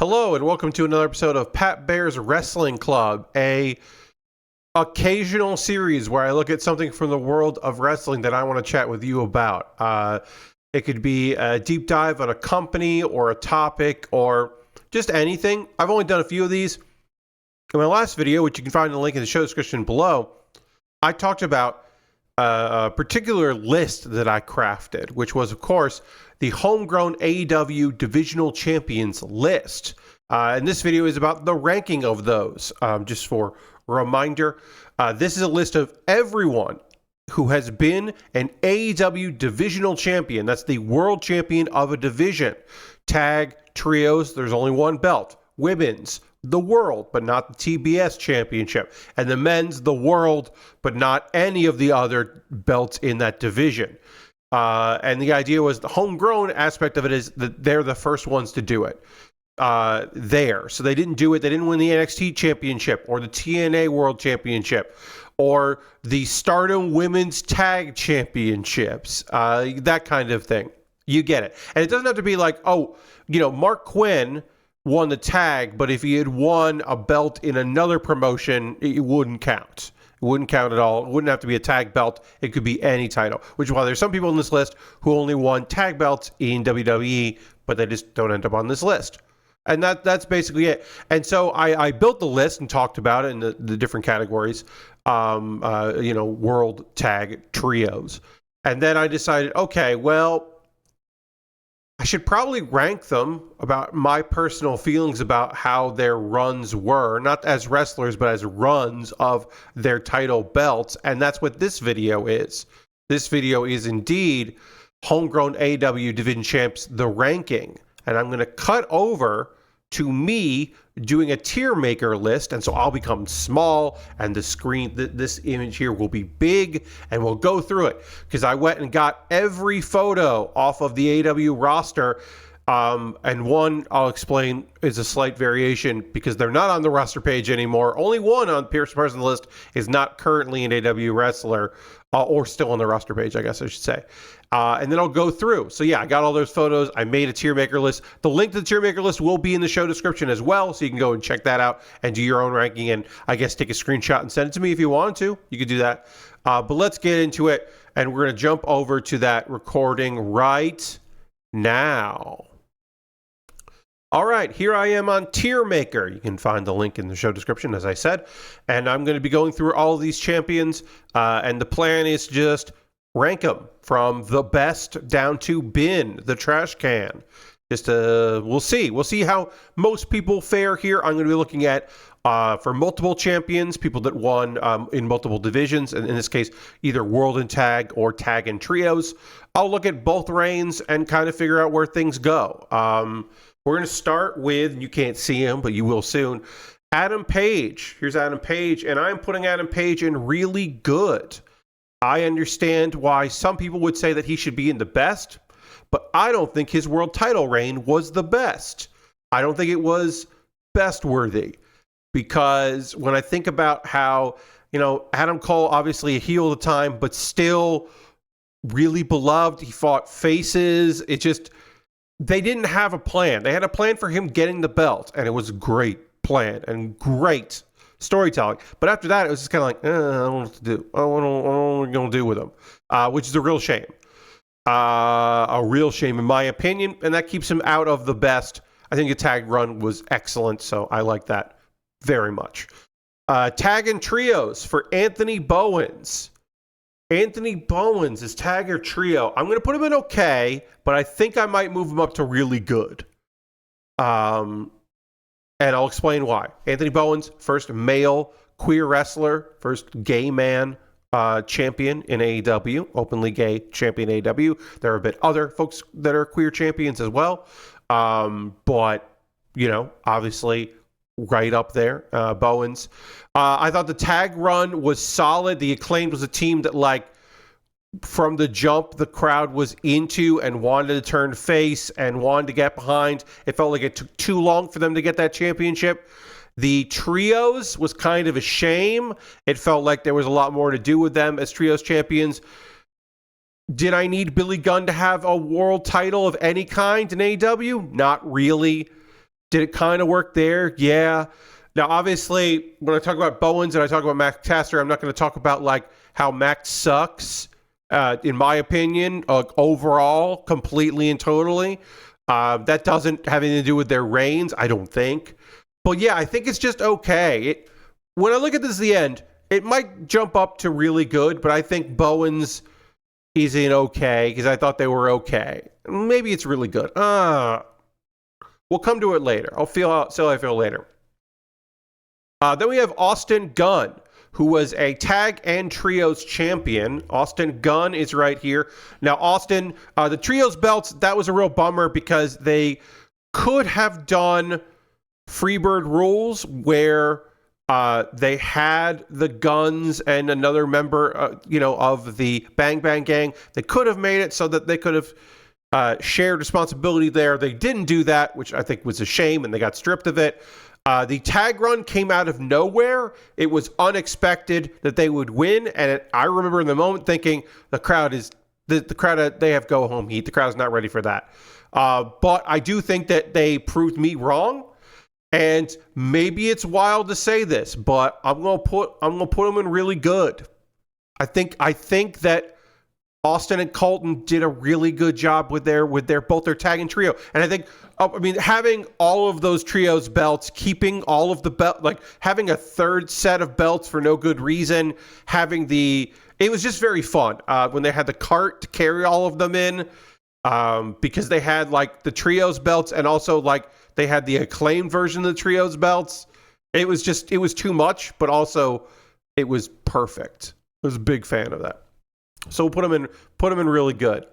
Hello and welcome to another episode of Pat Baer's Wrestling Club, a occasional series where I look at something from the world of wrestling that I want to chat with you about. It could be a deep dive on a company or a topic or just anything. I've only done a few of these. In my last video, which you can find in the link in the show description below, I talked about a particular list that I crafted, which was, of course, the Homegrown AEW Divisional Champions list. And this video is about the ranking of those. Just for a reminder, this is a list of everyone who has been an AEW Divisional Champion. That's the World Champion of a division. Tag, trios, there's only one belt. Women's, the World, but not the TBS Championship. And the men's, the World, but not any of the other belts in that division. And the idea was the homegrown aspect of it is that they're the first ones to do it. So they didn't do it. They didn't win the NXT Championship or the TNA World Championship or the Stardom Women's Tag Championships, that kind of thing. You get it. And it doesn't have to be like, Mark Quinn won the tag, but if he had won a belt in another promotion, it wouldn't count. It wouldn't count at all. It wouldn't have to be a tag belt. It could be any title, which is why there's some people on this list who only won tag belts in WWE, but they just don't end up on this list. And that's basically it. And so I built the list and talked about it in the different categories, world tag trios. And then I decided, okay, well, I should probably rank them about my personal feelings about how their runs were, not as wrestlers, but as runs of their title belts. And that's what this video is. This video is indeed Homegrown AEW Division Champs, the ranking. And I'm going to cut over to me doing a Tiermaker list, and so I'll become small, and the screen, this image here will be big, and we'll go through it, because I went and got every photo off of the AEW roster, and one, I'll explain, is a slight variation, because they're not on the roster page anymore. Only one on Pierce person list is not currently an AEW wrestler, or still on the roster page, I guess I should say. And then I'll go through. So yeah, I got all those photos. I made a Tiermaker list. The link to the Tiermaker list will be in the show description as well, so you can go and check that out and do your own ranking, and I guess take a screenshot and send it to me if you wanted to. You could do that. But let's get into it, and we're going to jump over to that recording right now. All right, here I am on Tiermaker. You can find the link in the show description, as I said. And I'm going to be going through all of these champions, and the plan is just rank them from the best down to bin, the trash can. We'll see. We'll see how most people fare here. I'm going to be looking at, for multiple champions, people that won in multiple divisions, and in this case, either World and Tag or Tag and Trios. I'll look at both reigns and kind of figure out where things go. We're going to start with, you can't see him, but you will soon, Adam Page. Here's Adam Page, and I'm putting Adam Page in really good. I understand why some people would say that he should be in the best, but I don't think his world title reign was the best. I don't think it was best worthy, because when I think about how, Adam Cole, obviously a heel at the time, but still really beloved. He fought faces. They didn't have a plan. They had a plan for him getting the belt, and it was a great plan and great storytelling. But after that, it was just kind of like, I don't know what to do. I don't know what we're going to do with him, which is a real shame. A real shame, in my opinion, and that keeps him out of the best. I think the tag run was excellent, so I like that very much. Tag and trios for Anthony Bowens. Anthony Bowens is tag or trio. I'm going to put him in okay, but I think I might move him up to really good. And I'll explain why. Anthony Bowens, first male queer wrestler, first gay man champion in AEW, openly gay champion in AEW. There have been other folks that are queer champions as well. But, obviously right up there, Bowens. I thought the tag run was solid. The Acclaimed was a team that, from the jump, the crowd was into and wanted to turn face and wanted to get behind. It felt like it took too long for them to get that championship. The trios was kind of a shame. It felt like there was a lot more to do with them as trios champions. Did I need Billy Gunn to have a world title of any kind in AEW? Not really. Did it kind of work there? Yeah. Now, obviously, when I talk about Bowens and I talk about Max Caster, I'm not going to talk about like how Max sucks, in my opinion, overall, completely and totally. That doesn't have anything to do with their reigns, I don't think. But yeah, I think it's just okay. When I look at this at the end, it might jump up to really good, but I think Bowens is in okay because I thought they were okay. Maybe it's really good. We'll come to it later. I'll feel how I feel later. Then we have Austin Gunn, who was a tag and trios champion. Austin Gunn is right here. Now, Austin, the trios belts, that was a real bummer because they could have done Freebird rules where they had the Guns and another member, of the Bang Bang Gang. They could have made it so that they could have shared responsibility there. They didn't do that, which I think was a shame, and they got stripped of it. The tag run came out of nowhere. It was unexpected that they would win, and I remember in the moment thinking the crowd they have go home heat. The crowd is not ready for that. But I do think that they proved me wrong. And maybe it's wild to say this, but I'm gonna put them in really good. I think that Austin and Colton did a really good job with their both their tag and trio. And I think having all of those trios belts, keeping all of the belt, like having a third set of belts for no good reason, it was just very fun when they had the cart to carry all of them in, because they had like the trios belts and also like they had the acclaimed version of the trios belts. It was too much, but also it was perfect. I was a big fan of that. So we'll put him in really good.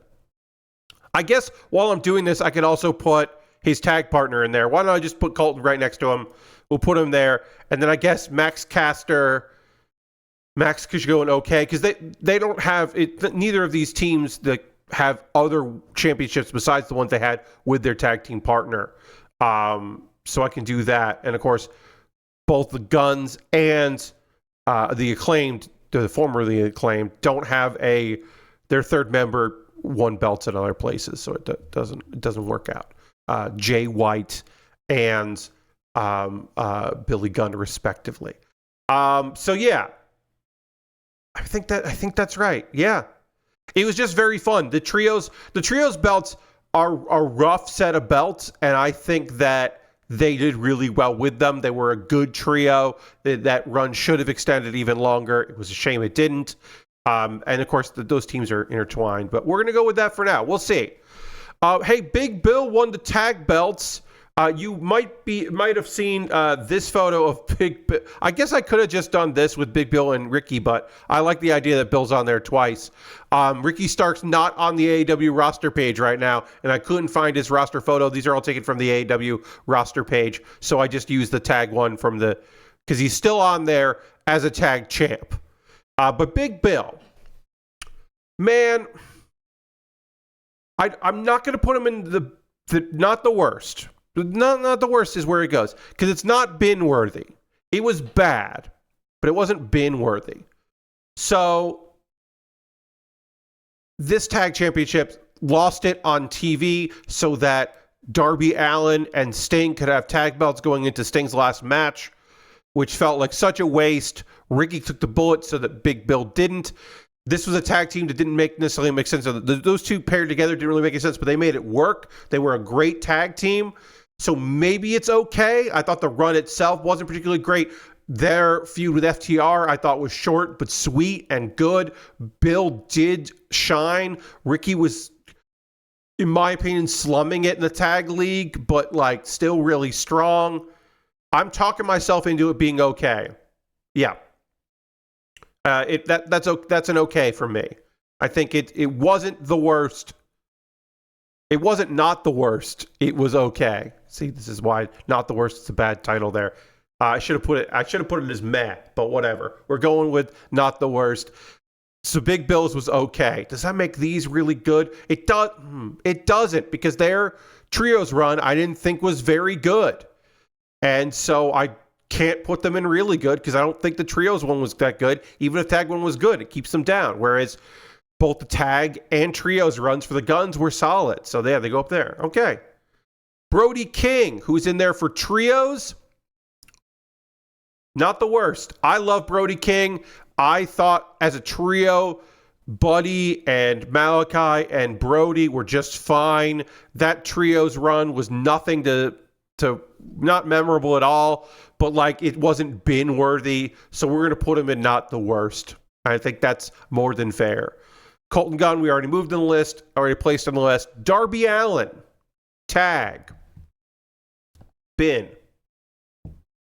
I guess while I'm doing this, I could also put his tag partner in there. Why don't I just put Colton right next to him? We'll put him there. And then I guess Max Caster, Max could go in okay, because they don't have it. Neither of these teams that have other championships besides the ones they had with their tag team partner. So I can do that. And of course, both the Guns and the Acclaimed, the formerly Acclaimed, don't have their third member won belts at other places, so it doesn't work out. Jay White and Billy Gunn, respectively. So yeah, I think that's right. Yeah, it was just very fun. The trios belts are a rough set of belts, and I think that they did really well with them. They were a good trio. That run should have extended even longer. It was a shame it didn't. And of course, those teams are intertwined. But we're going to go with that for now. We'll see. Hey, Big Bill won the tag belts. You might have seen this photo of Big Bill. I guess I could have just done this with Big Bill and Ricky, but I like the idea that Bill's on there twice. Ricky Stark's not on the AEW roster page right now, and I couldn't find his roster photo. These are all taken from the AEW roster page, so I just used the tag one because he's still on there as a tag champ. But Big Bill, man, I'm not going to put him in not the worst. Not the worst is where he goes, because it's not bin-worthy. It was bad, but it wasn't bin-worthy. So this tag championship lost it on TV so that Darby Allin and Sting could have tag belts going into Sting's last match, which felt like such a waste. Ricky took the bullet so that Big Bill didn't. This was a tag team that didn't necessarily make sense. Those two paired together didn't really make any sense, but they made it work. They were a great tag team. So maybe it's okay. I thought the run itself wasn't particularly great. Their feud with FTR I thought was short but sweet and good. Bill did shine. Ricky was, in my opinion, slumming it in the tag league, but like still really strong. I'm talking myself into it being okay. Yeah. That's an okay for me. I think it wasn't the worst. It wasn't not the worst. It was okay. See, this is why not the worst is a bad title there. I should have put it as meh, but whatever. We're going with not the worst. So Big Bill's was okay. Does that make these really good? It doesn't, because their trios run I didn't think was very good. And so I can't put them in really good because I don't think the trios one was that good. Even if tag one was good, it keeps them down. Whereas both the tag and trios runs for the Guns were solid. So they go up there. Okay. Brody King, who's in there for trios, not the worst. I love Brody King. I thought as a trio, Buddy and Malachi and Brody were just fine. That trios run was nothing to not memorable at all, but like it wasn't bin worthy. So we're going to put him in not the worst. I think that's more than fair. Colton Gunn, we already moved on the list, already placed on the list. Darby Allin, tag, bin,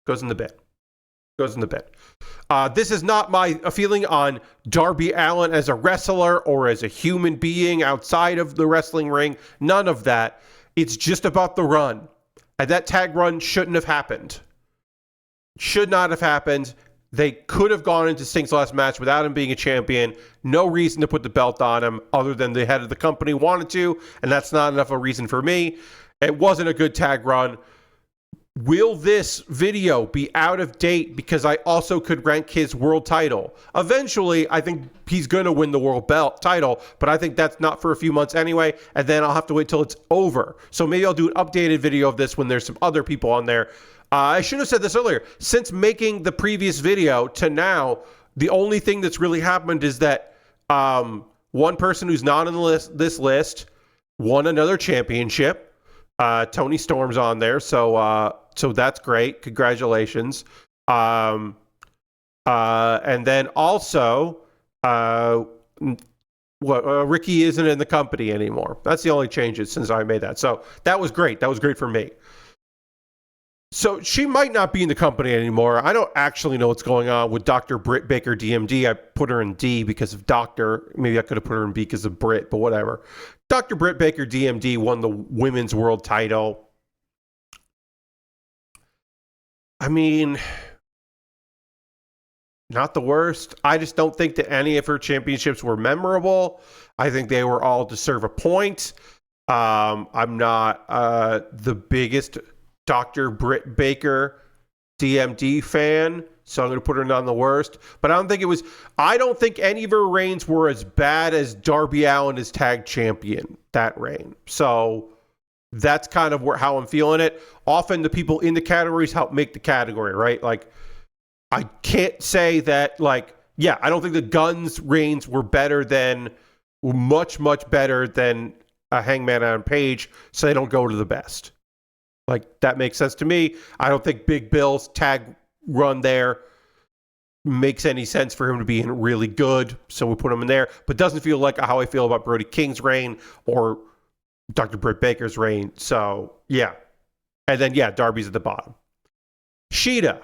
goes in the bin. Goes in the bin. This is not my feeling on Darby Allin as a wrestler or as a human being outside of the wrestling ring. None of that. It's just about the run. And that tag run shouldn't have happened. Should not have happened. They could have gone into Sting's last match without him being a champion. No reason to put the belt on him other than the head of the company wanted to, and that's not enough of a reason for me. It wasn't a good tag run. Will this video be out of date because I also could rank his world title? Eventually, I think he's going to win the world belt title, but I think that's not for a few months anyway, and then I'll have to wait till it's over. So maybe I'll do an updated video of this when there's some other people on there. I should have said this earlier. Since making the previous video to now, the only thing that's really happened is that one person who's not on the this list won another championship. Tony Storm's on there, so that's great. Congratulations. And then also, Ricky isn't in the company anymore. That's the only changes since I made that. So that was great. That was great for me. So she might not be in the company anymore. I don't actually know what's going on with Dr. Britt Baker, DMD. I put her in D because of Doctor. Maybe I could have put her in B because of Britt, but whatever. Dr. Britt Baker, DMD, won the women's world title. I mean, not the worst. I just don't think that any of her championships were memorable. I think they were all to serve a point. I'm not the biggest Dr. Britt Baker DMD fan, so I'm going to put her on the worst. But I don't think any of her reigns were as bad as Darby Allin as tag champion, that reign. So that's kind of how I'm feeling it. Often the people in the categories help make the category, right? Like, I can't say that, like, yeah, I don't think the Guns reigns were much, much better than a Hangman Adam Page, so they don't go to the best. Like, that makes sense to me. I don't think Big Bill's tag run there makes any sense for him to be in really good, so we put him in there. But doesn't feel like how I feel about Brody King's reign or Dr. Britt Baker's reign. So, yeah. And then, yeah, Darby's at the bottom. Sheeta.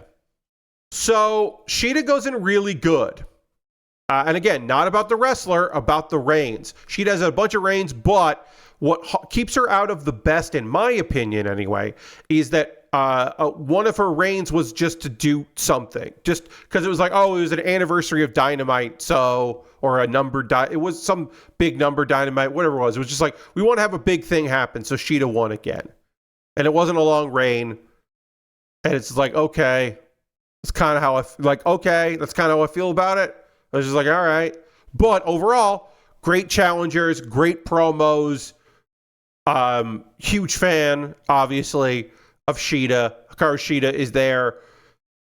So, Sheeta goes in really good. And again, not about the wrestler, about the reigns. She has a bunch of reigns, but what keeps her out of the best, in my opinion anyway, is that one of her reigns was just to do something. Just because it was like, oh, it was an anniversary of Dynamite, so, or a number, it was some big number Dynamite, whatever it was. It was just like, we want to have a big thing happen, so Sheeta won again. And it wasn't a long reign. And it's like, okay, that's kind of how that's kind of how I feel about it. I was just like, all right. But overall, great challengers, great promos. Huge fan, obviously, of Sheeta. Hikaru Shida is there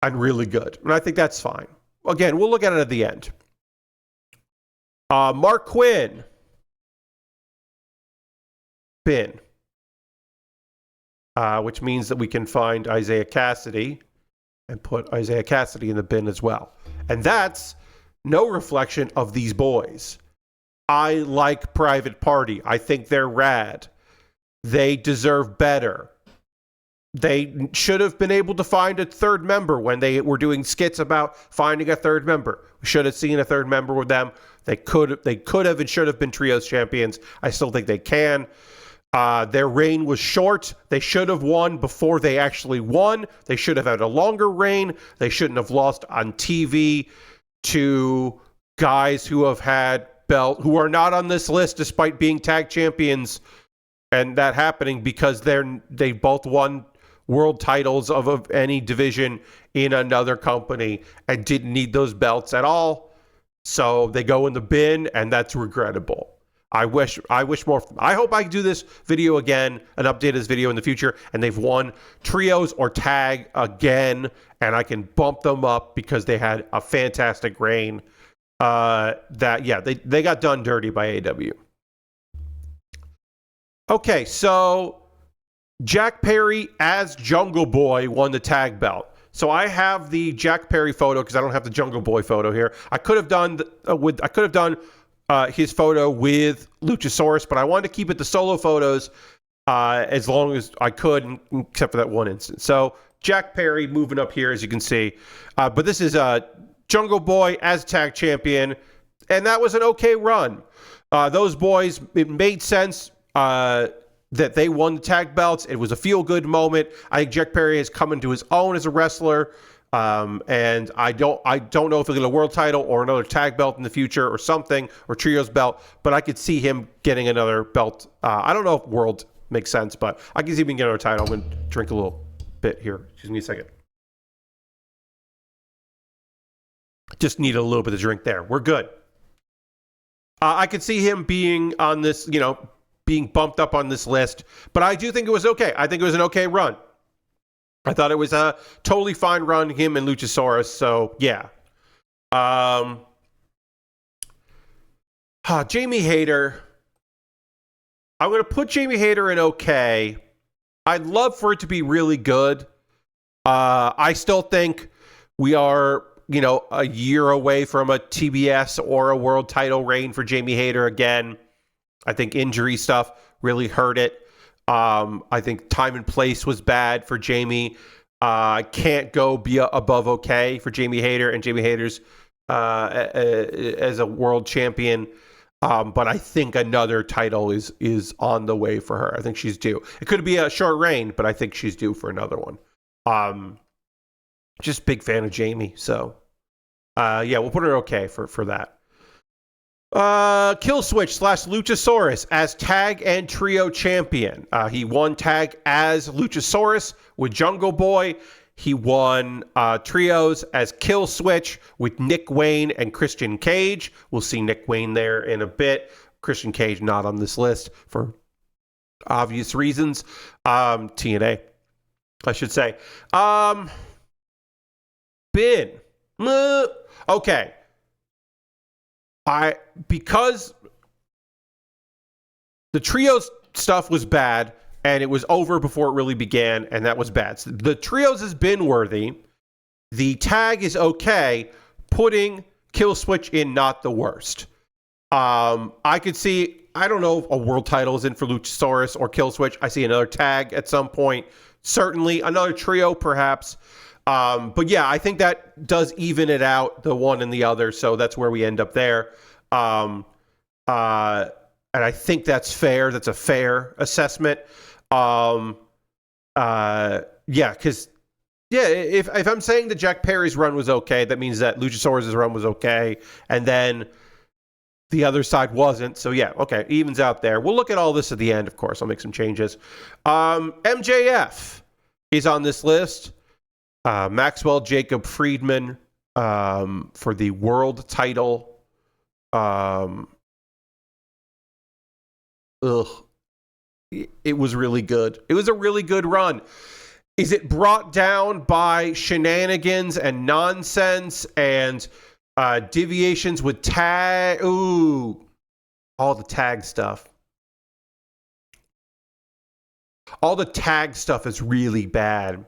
and really good. And I think that's fine. Again, we'll look at it at the end. Mark Quinn. Bin. Which means that we can find Isaiah Cassidy and put Isaiah Cassidy in the bin as well. And that's no reflection of these boys. I like Private Party. I think they're rad. They deserve better. They should have been able to find a third member when they were doing skits about finding a third member. We should have seen a third member with them. They could have and should have been trios champions. I still think they can. Their reign was short. They should have won before they actually won. They should have had a longer reign. They shouldn't have lost on TV to guys who have had who are not on this list despite being tag champions, and that happening because they both won world titles of any division in another company and didn't need those belts at all. So they go in the bin, and that's regrettable. I wish more. I hope I can do this video again, an updated video in the future, and they've won trios or tag again, and I can bump them up because they had a fantastic reign. They got done dirty by AEW. Okay, so Jack Perry as Jungle Boy won the tag belt. So I have the Jack Perry photo because I don't have the Jungle Boy photo here. I could have done his photo with Luchasaurus, but I wanted to keep it the solo photos as long as I could, except for that one instance. So Jack Perry moving up here, as you can see. But this is Jungle Boy as tag champion, and that was an okay run. Those boys, it made sense that they won the tag belts. It was a feel-good moment. I think Jack Perry has come into his own as a wrestler. And I don't know if he'll get a world title or another tag belt in the future or something, or trios belt, but I could see him getting another belt. I don't know if world makes sense, but I can see him getting another title. I'm going to drink a little bit here. Excuse me a second. Just need a little bit of drink there. We're good. I could see him being on this, being bumped up on this list, but I do think it was okay. I think it was an okay run. I thought it was a totally fine run, him and Luchasaurus. So, yeah. Jamie Hayter. I'm going to put Jamie Hayter in okay. I'd love for it to be really good. I still think we are, a year away from a TBS or a world title reign for Jamie Hayter again. I think injury stuff really hurt it. I think time and place was bad for Jamie. Can't go be above okay for Jamie Hayter and Jamie Hayter's as a world champion. But I think another title is on the way for her. I think she's due. It could be a short reign, but I think she's due for another one. Just big fan of Jamie. So, we'll put her okay for that. Killswitch / Luchasaurus as tag and trio champion. He won tag as Luchasaurus with Jungle Boy. He won trios as Killswitch with Nick Wayne and Christian Cage. We'll see Nick Wayne there in a bit. Christian Cage not on this list for obvious reasons. TNA, I should say. Bin. Okay. Because the trios stuff was bad and it was over before it really began, and that was bad. So the trios has been worthy. The tag is okay. Putting Killswitch in not the worst. I could see, I don't know if a world title is in for Luchasaurus or Killswitch. I see another tag at some point. Certainly another trio perhaps. But yeah, I think that does even it out, the one and the other. So that's where we end up there. And I think that's fair. That's a fair assessment. If I'm saying that Jack Perry's run was okay, that means that Luchasaurus' run was okay. And then the other side wasn't. So yeah, okay, evens out there. We'll look at all this at the end, of course. I'll make some changes. MJF is on this list. Maxwell Jacob Friedman for the world title. It was really good. It was a really good run. Is it brought down by shenanigans and nonsense and deviations with tag? Ooh, all the tag stuff. All the tag stuff is really bad.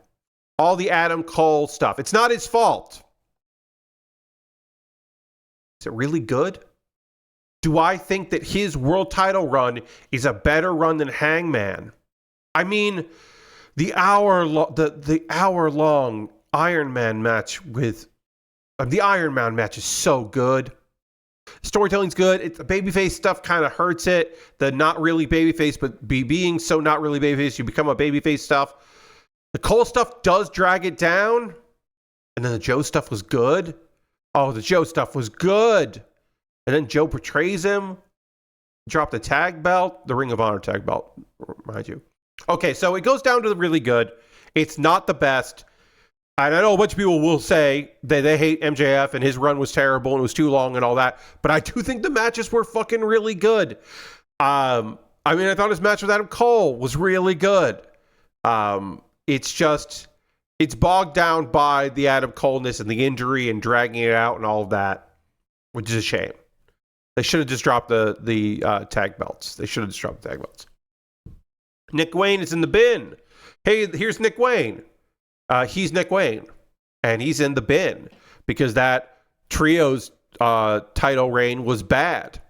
All the Adam Cole stuff. It's not his fault. Is it really good? Do I think that his world title run is a better run than Hangman? I mean, the hour-long Iron Man match with the Iron Man match is so good. Storytelling's good. The babyface stuff kind of hurts it. The not really babyface, but being so not really babyface, you become a babyface stuff. The Cole stuff does drag it down. And then the Joe stuff was good. Oh, the Joe stuff was good. And then Joe portrays him. Dropped the tag belt. The Ring of Honor tag belt, mind you. Okay, so it goes down to the really good. It's not the best. And I know a bunch of people will say that they hate MJF and his run was terrible and it was too long and all that. But I do think the matches were fucking really good. I mean, I thought his match with Adam Cole was really good. It's just, it's bogged down by the Adam Coleness and the injury and dragging it out and all of that, which is a shame. They should have just dropped the tag belts. They should have just dropped the tag belts. Nick Wayne is in the bin. Hey, here's Nick Wayne. He's Nick Wayne, and he's in the bin because that trio's title reign was bad.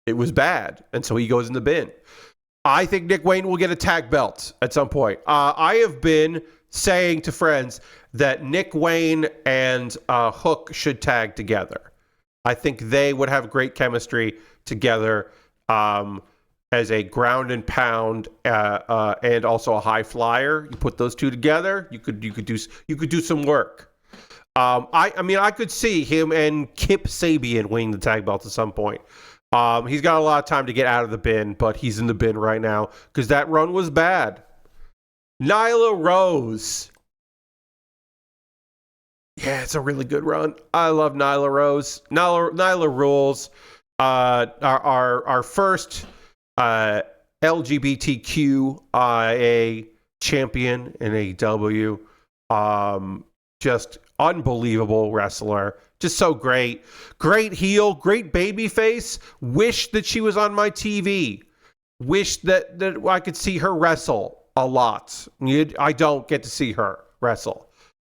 It was bad, and so he goes in the bin. I think Nick Wayne will get a tag belt at some point. I have been saying to friends that Nick Wayne and Hook should tag together. I think they would have great chemistry together as a ground and pound and also a high flyer. You put those two together, you could do some work. I mean, I could see him and Kip Sabian winning the tag belt at some point. He's got a lot of time to get out of the bin, but he's in the bin right now because that run was bad. Nyla Rose. Yeah, it's a really good run. I love Nyla Rose. Nyla rules. Our first LGBTQIA champion in AEW. Just unbelievable wrestler. Just so great. Great heel, great baby face. Wish that she was on my TV. Wish that I could see her wrestle a lot. I don't get to see her wrestle.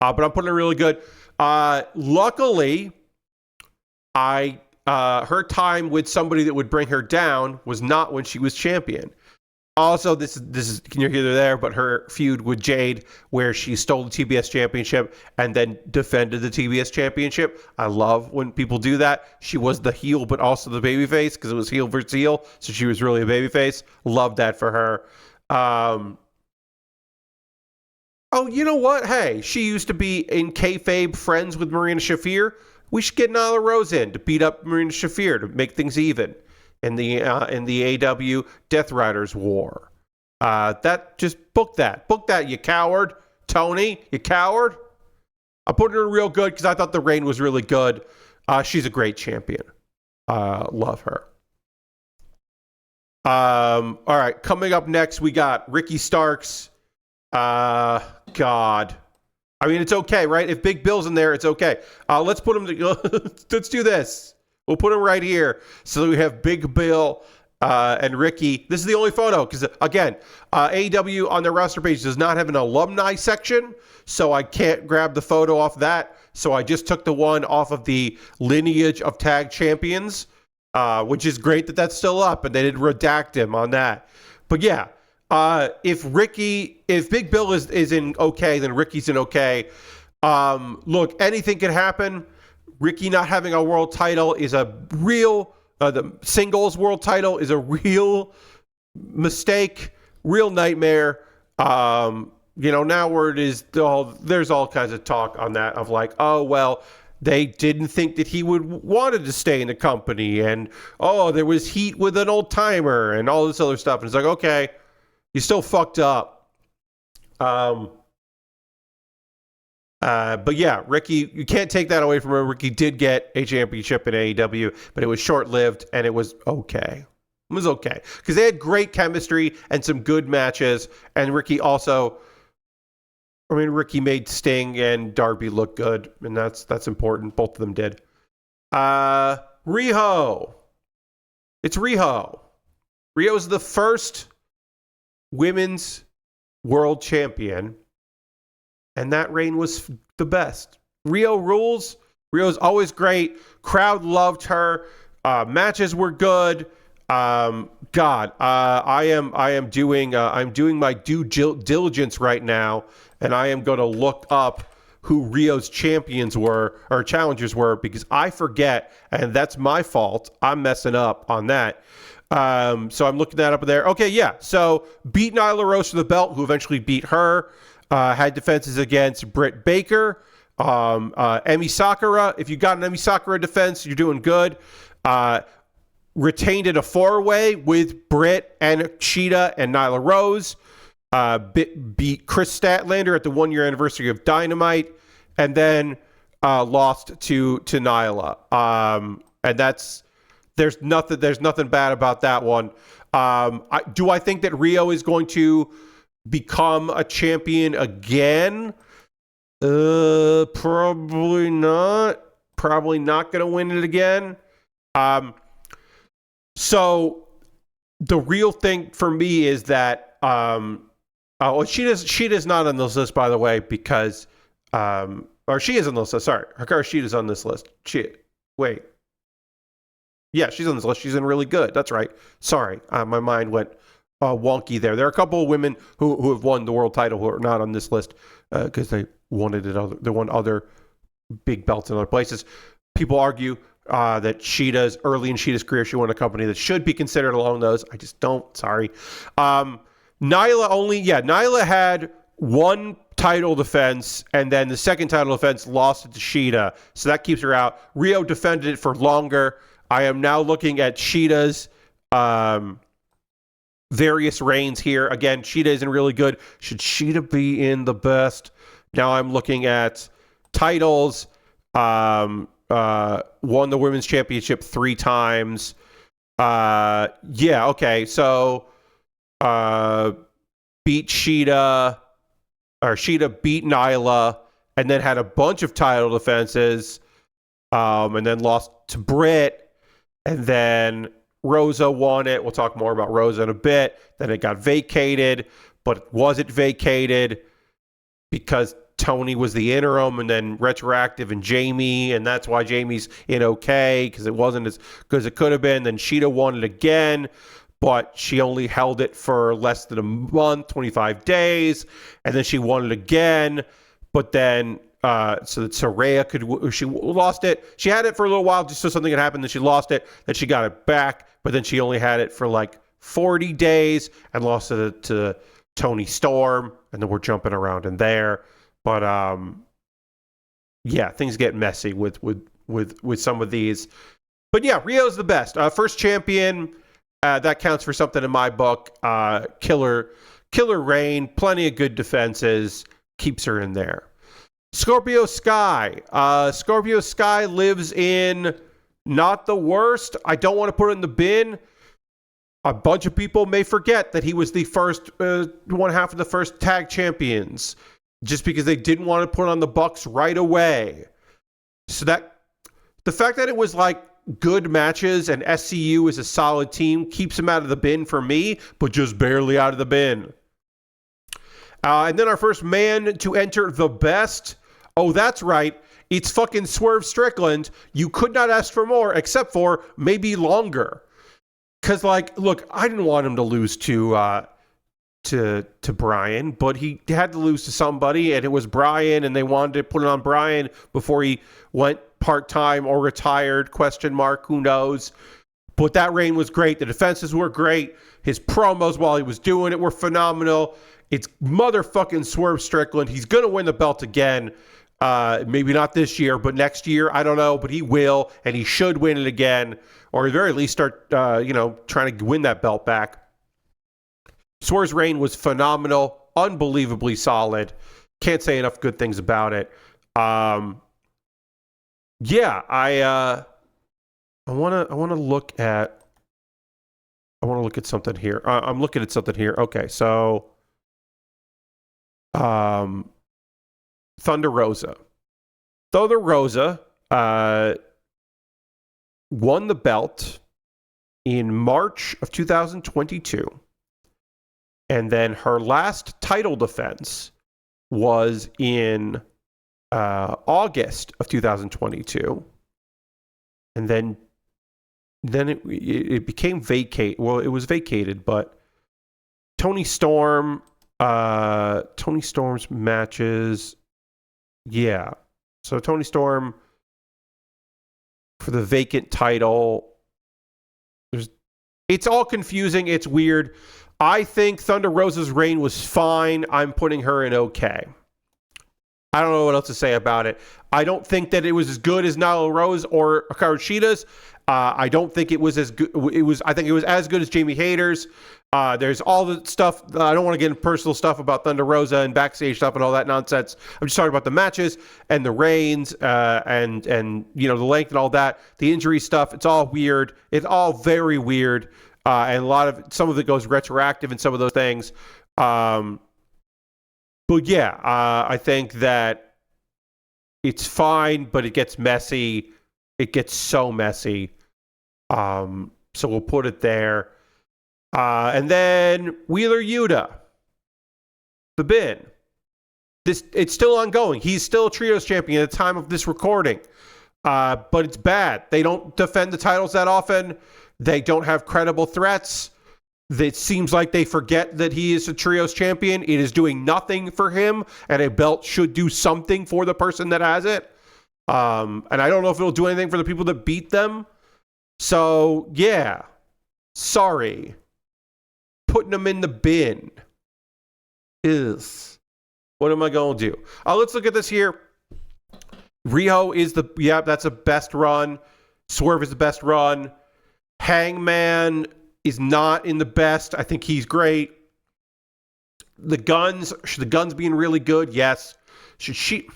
But I'm putting it really good. Luckily, her time with somebody that would bring her down was not when she was champion. Also, this is can you hear there? But her feud with Jade, where she stole the TBS championship and then defended the TBS championship. I love when people do that. She was the heel, but also the babyface because it was heel versus heel, so she was really a babyface. Love that for her. Oh, you know what? Hey, she used to be in kayfabe friends with Marina Shafir. We should get Nyla Rose in to beat up Marina Shafir to make things even in the AEW Death Riders War. That just book that, you coward, Tony, you coward. I put her real good because I thought the reign was really good. She's a great champion. Love her. All right, coming up next, we got Ricky Starks. God. I mean, it's okay, right? If Big Bill's in there, it's okay. Let's put him. Let's do this. We'll put him right here. So we have Big Bill and Ricky. This is the only photo because, again, AEW on their roster page does not have an alumni section, so I can't grab the photo off that. So I just took the one off of the lineage of tag champions, which is great that that's still up, and they didn't redact him on that. But yeah. If Big Bill is in okay, then Ricky's in okay. Look, anything can happen. Ricky not having a world title is a real, the singles world title is a real mistake, real nightmare. Now there's all kinds of talk on that of like, oh, well, they didn't think that he would wanted to stay in the company. And, there was heat with an old timer and all this other stuff. And it's like, okay. You still fucked up. But yeah, Ricky, you can't take that away from him. Ricky did get a championship in AEW, but it was short-lived, and it was okay. It was okay. Because they had great chemistry and some good matches, and Ricky made Sting and Darby look good, and that's important. Both of them did. Riho. It's Riho. Riho's the first women's world champion, and that reign was the best. Riho rules. Rio's always great. Crowd loved her. Matches were good. I'm doing my due diligence right now, and I am going to look up who Rio's champions were or challengers were because I forget, and that's my fault. I'm messing up on that. So I'm looking that up there. Okay, yeah. So beat Nyla Rose for the belt, who eventually beat her. Had defenses against Britt Baker, Emi Sakura. If you got an Emi Sakura defense, you're doing good. Retained in a four-way with Britt and Cheetah and Nyla Rose. Beat Chris Statlander at the 1-year anniversary of Dynamite, and then lost to Nyla. And there's nothing bad about that one. Do I think that Rio is going to become a champion again? Probably not. Probably not going to win it again. So the real thing for me is that Sheeta's not on this list, by the way, because or she is on this list. Sorry, Hikaru Sheeta's on this list. Yeah, she's on this list. She's in really good. That's right. Sorry, my mind went wonky there. There are a couple of women who have won the world title who are not on this list because they wanted it. They won other big belts in other places. People argue that early in Sheeta's career, she won a company that should be considered along those. I just don't. Sorry. Nyla had one title defense, and then the second title defense lost it to Shida, so that keeps her out. Rio defended it for longer. I am now looking at Sheeta's various reigns here. Again, Shida isn't really good. Should Shida be in the best? Now I'm looking at titles. Won the women's championship 3 times. Okay. So beat Shida, or Shida beat Nyla, and then had a bunch of title defenses, and then lost to Britt. And then Rosa won it. We'll talk more about Rosa in a bit. Then it got vacated, but was it vacated because Tony was the interim and then retroactive and Jamie, and that's why Jamie's in okay, because it wasn't as good as it could have been. Then Shida won it again, but she only held it for less than a month, 25 days, and then she won it again, but then so that Saraya she lost it. She had it for a little while just so something had happened, then she lost it, then she got it back, but then she only had it for like 40 days and lost it to Tony Storm, and then we're jumping around in there. But things get messy with some of these. But yeah, Rio's the best. First champion, that counts for something in my book. Killer reign, plenty of good defenses, keeps her in there. Scorpio Sky. Scorpio Sky lives in not the worst. I don't want to put it in the bin. A bunch of people may forget that he was the first, one half of the first tag champions, just because they didn't want to put on the Bucks right away. So that the fact that it was like good matches and SCU is a solid team keeps him out of the bin for me, but just barely out of the bin. And then our first man to enter the best. Oh, that's right. It's fucking Swerve Strickland. You could not ask for more, except for maybe longer. Because, like, look, I didn't want him to lose to Brian, but he had to lose to somebody, and it was Brian, and they wanted to put it on Brian before he went part-time or retired, ? Who knows? But that reign was great. The defenses were great. His promos while he was doing it were phenomenal. It's motherfucking Swerve Strickland. He's going to win the belt again. Maybe not this year, but next year, I don't know, but he will, and he should win it again, or at the very least start, trying to win that belt back. Swerve's reign was phenomenal, unbelievably solid. Can't say enough good things about it. I want to look at something here. I'm looking at something here. Okay, so Thunder Rosa. Thunder Rosa won the belt in March of 2022. And then her last title defense was in August of 2022. And then it became vacate. Well, it was vacated, but Tony Storm's matches. Yeah. So Tony Storm for the vacant title. It's all confusing. It's weird. I think Thunder Rosa's reign was fine. I'm putting her in okay. I don't know what else to say about it. I don't think that it was as good as Nyla Rose or Hikaru Shida's. I don't think it was as good. I think it was as good as Jamie Hayter's. There's all the stuff. I don't want to get into personal stuff about Thunder Rosa and backstage stuff and all that nonsense. I'm just talking about the matches and the reigns and the length and all that. The injury stuff. It's all weird. It's all very weird. and some of it goes retroactive in some of those things. But yeah, I think that it's fine, but it gets messy. It gets so messy. So we'll put it there. And then Wheeler Yuta, the bin. It's still ongoing. He's still a trios champion at the time of this recording. But it's bad. They don't defend the titles that often. They don't have credible threats. It seems like they forget that he is a trios champion. It is doing nothing for him, and a belt should do something for the person that has it. And I don't know if it'll do anything for the people that beat them. So, yeah. Sorry. Putting them in the bin. What am I going to do? Let's look at this here. Riho is that's the best run. Swerve is the best run. Hangman is not in the best. I think he's great. The Guns, should the Guns being really good? Yes. Should she?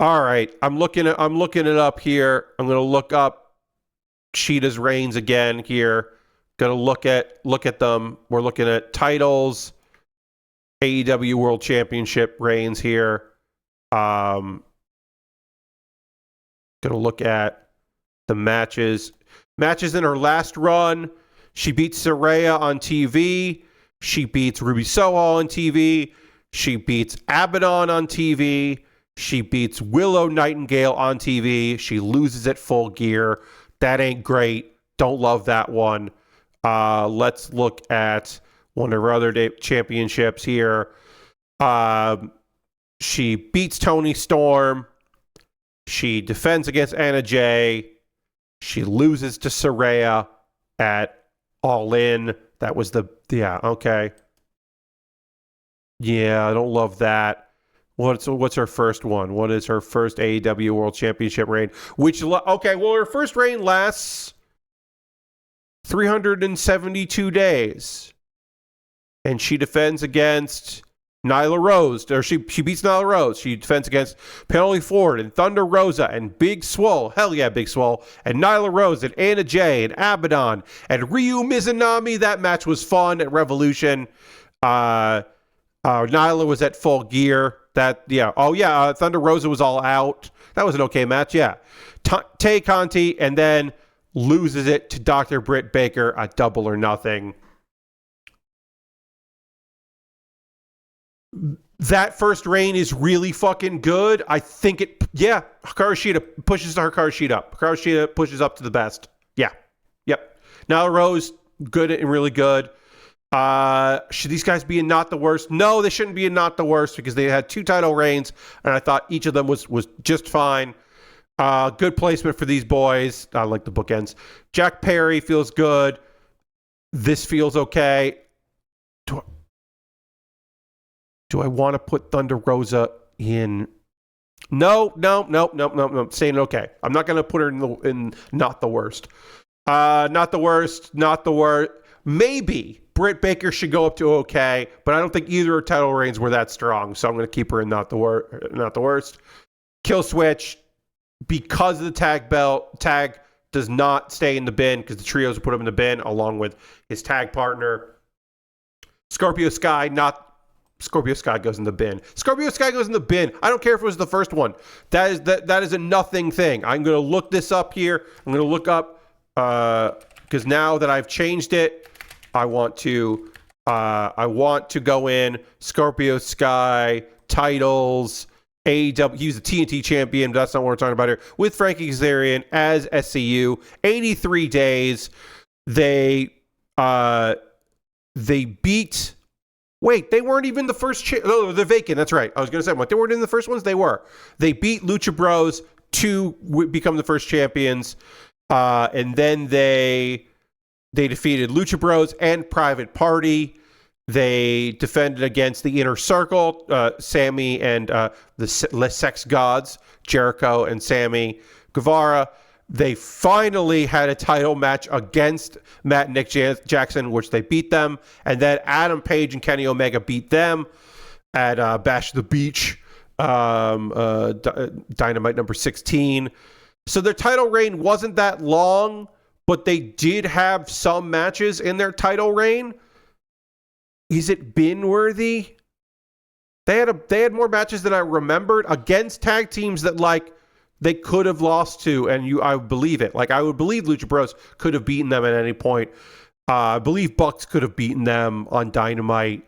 All right, I'm looking it up here. I'm going to look up Cheetah's reigns again here. Going to look at them. We're looking at titles. AEW World Championship reigns here. Going to look at the matches. Matches in her last run. She beats Saraya on TV. She beats Ruby Soho on TV. She beats Abaddon on TV. She beats Willow Nightingale on TV. She loses at Full Gear. That ain't great. Don't love that one. Let's look at one of her other championships here. She beats Toni Storm. She defends against Anna Jay. She loses to Saraya at All In. That was okay. Yeah, I don't love that. What's her first one? What is her first AEW World Championship reign? Her first reign lasts 372 days. And she defends against Nyla Rose. Or she beats Nyla Rose. She defends against Penelope Ford and Thunder Rosa and Big Swole. Hell yeah, Big Swole. And Nyla Rose and Anna Jay and Abaddon and Ryu Mizunami. That match was fun at Revolution. Nyla was at Full Gear. Thunder Rosa was all out. That was an okay match, yeah. Tay Conti, and then loses it to Dr. Britt Baker at Double or Nothing. That first reign is really fucking good. I think Hikaru Shida pushes Hikaru Shida up. Hikaru Shida pushes up to the best. Yeah. Yep. Now Rose, good and really good. Should these guys be in Not the Worst? No, they shouldn't be in Not the Worst because they had 2 title reigns, and I thought each of them was just fine. Good placement for these boys. I like the bookends. Jack Perry feels good. This feels okay. Do I want to put Thunder Rosa in? No. Saying okay. I'm not going to put her in Not the Worst. Not the worst. Maybe Britt Baker should go up to okay, but I don't think either of her title reigns were that strong, so I'm going to keep her in Not the Worst. Kill Switch, because of the tag does not stay in the bin because the trios will put him in the bin along with his tag partner. Scorpio Sky goes in the bin. Scorpio Sky goes in the bin. I don't care if it was the first one. That is a nothing thing. I'm going to look this up here. I'm going to look up because now that I've changed it, I want to go in Scorpio Sky titles. AEW. He was the TNT champion. But that's not what we're talking about here. With Frankie Kazarian as SCU, 83 days. They beat. Wait, they weren't even the first. They're vacant. That's right. I was going to say, they weren't in the first ones. They were. They beat Lucha Bros to become the first champions, and then they defeated Lucha Bros and Private Party. They defended against the Inner Circle, Sammy and the Sex Gods, Jericho and Sammy Guevara. They finally had a title match against Matt and Nick Jackson, which they beat them. And then Adam Page and Kenny Omega beat them at Bash the Beach, Dynamite number 16. So their title reign wasn't that long, but they did have some matches in their title reign. Is it bin-worthy? They had more matches than I remembered against tag teams that like they could have lost to, and I believe it. Like I would believe Lucha Bros could have beaten them at any point. I believe Bucks could have beaten them on Dynamite.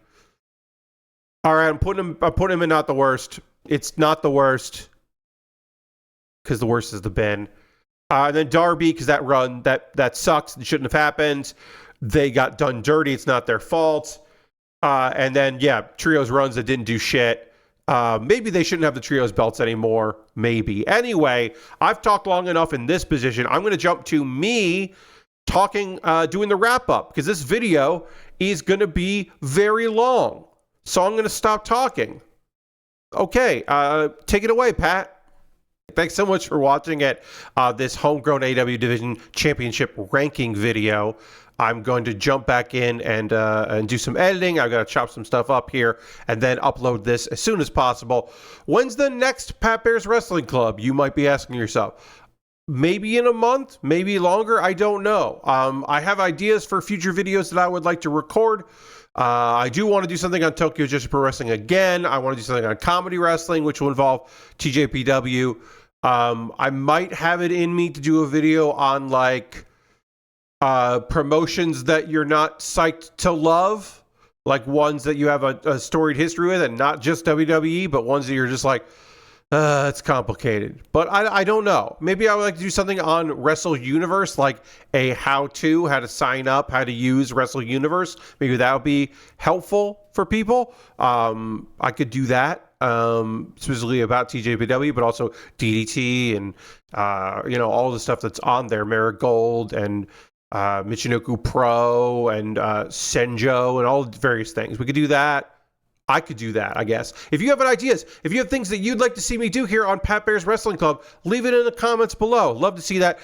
All right, I'm putting him in not the worst. It's not the worst because the worst is the bin. And then Darby, because that run that sucks and shouldn't have happened. They got done dirty. It's not their fault. And then trios runs that didn't do shit. Maybe they shouldn't have the trios belts anymore. Maybe. Anyway, I've talked long enough in this position. I'm going to jump to me talking, doing the wrap up because this video is going to be very long. So I'm going to stop talking. Okay, take it away, Pat. Thanks so much for watching this Homegrown AEW Division Championship ranking video. I'm going to jump back in and do some editing. I've got to chop some stuff up here and then upload this as soon as possible. When's the next Pat Baer's Wrestling Club? You might be asking yourself. Maybe in a month, maybe longer. I don't know. I have ideas for future videos that I would like to record. I do want to do something on Tokyo Joshi Pro Wrestling again. I want to do something on comedy wrestling, which will involve TJPW. I might have it in me to do a video on like promotions that you're not psyched to love, like ones that you have a storied history with, and not just WWE, but ones that you're just like, it's complicated. But I don't know. Maybe I would like to do something on Wrestle Universe, like a how to sign up, how to use Wrestle Universe. Maybe that would be helpful for people. I could do that. Specifically about TJPW, but also DDT and all the stuff that's on there, Marigold and Michinoku Pro and Senjo and all the various things. We could do that. I could do that, I guess. If you have ideas, if you have things that you'd like to see me do here on Pat Baer's Wrestling Club, leave it in the comments below. Love to see that.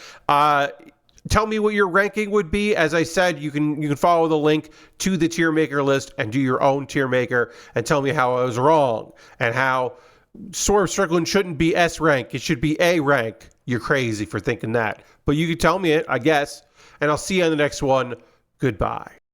Tell me what your ranking would be. As I said, you can follow the link to the Tiermaker list and do your own Tiermaker and tell me how I was wrong and how Swerve Strickland shouldn't be S rank. It should be A rank. You're crazy for thinking that. But you can tell me it, I guess. And I'll see you on the next one. Goodbye.